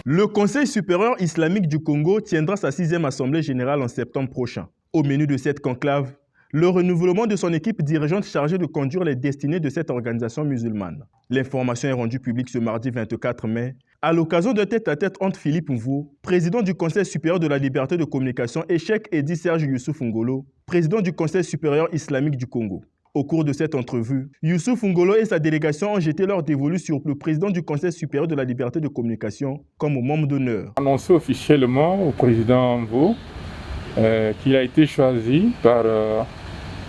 Le Conseil supérieur islamique du Congo tiendra sa 6e assemblée générale en septembre prochain. Au menu de cette conclave, le renouvellement de son équipe dirigeante chargée de conduire les destinées de cette organisation musulmane. L'information est rendue publique ce mardi 24 mai, à l'occasion d'un tête-à-tête entre Philippe Mvou, président du Conseil supérieur de la liberté de communication, et Cheikh Edi Serge Youssouf Ngolo, président du Conseil supérieur islamique du Congo. Au cours de cette entrevue, Youssouf Ngolo et sa délégation ont jeté leur dévolu sur le président du Conseil supérieur de la liberté de communication comme membre d'honneur. Annoncé officiellement au président Mvou qu'il a été choisi par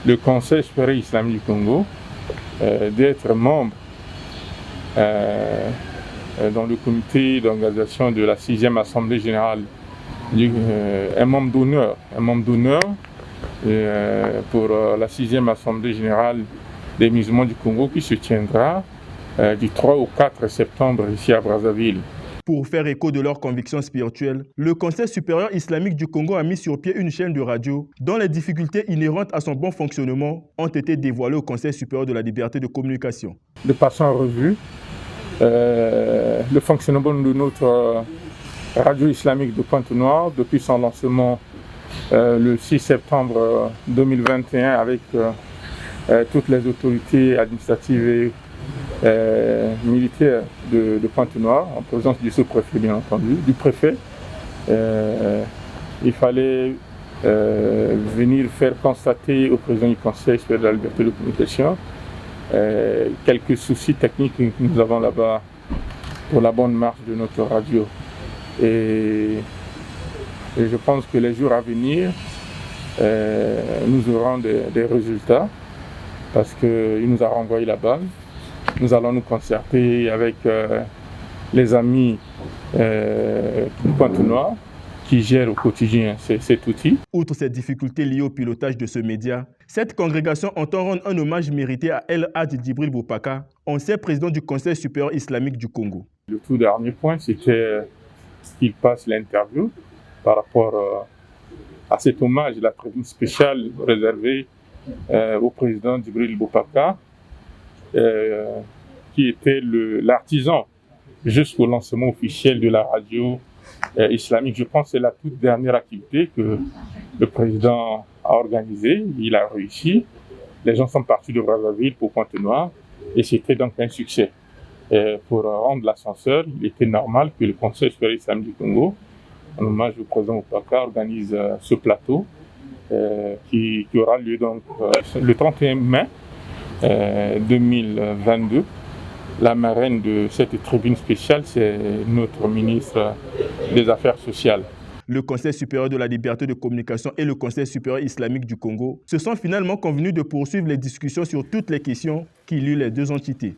le Conseil supérieur islamique du Congo d'être membre dans le comité d'organisation de la 6e Assemblée générale, un membre d'honneur pour la 6e Assemblée générale des musulmans du Congo qui se tiendra du 3 au 4 septembre ici à Brazzaville. Pour faire écho de leurs convictions spirituelles, le Conseil supérieur islamique du Congo a mis sur pied une chaîne de radio dont les difficultés inhérentes à son bon fonctionnement ont été dévoilées au Conseil supérieur de la liberté de communication. De passant en revue, le fonctionnement de notre radio islamique de Pointe-Noire depuis son lancement le 6 septembre 2021 avec toutes les autorités administratives et militaires de Pointe-Noire, en présence du sous-préfet bien entendu, du préfet. Il fallait venir faire constater au président du Conseil supérieur de la liberté de communication quelques soucis techniques que nous avons là-bas pour la bonne marche de notre radio. Et je pense que les jours à venir, nous aurons des résultats parce qu'il nous a renvoyé la balle. Nous allons nous concerter avec les amis du Pointe-Noire qui gèrent au quotidien cet outil. Outre ces difficultés liées au pilotage de ce média, cette congrégation entend rendre un hommage mérité à El Hadj Djibril Bopaka, ancien président du Conseil supérieur islamique du Congo. Le tout dernier point, c'était qu'il passe l'interview par rapport à cet hommage, la tribune spéciale réservée au président Djibril Bopaka, qui était l'artisan jusqu'au lancement officiel de la radio islamique. Je pense que c'est la toute dernière activité que le président a organisée. Il a réussi. Les gens sont partis de Brazzaville pour Pointe-Noire et c'était donc un succès. Pour rendre l'ascenseur, il était normal que le Conseil supérieur islamique du Congo, en hommage au président Bopaka, organise ce plateau qui aura lieu donc le 31 mai 2022. La marraine de cette tribune spéciale, c'est notre ministre des Affaires sociales. Le Conseil supérieur de la liberté de communication et le Conseil supérieur islamique du Congo se sont finalement convenus de poursuivre les discussions sur toutes les questions qui lient les deux entités.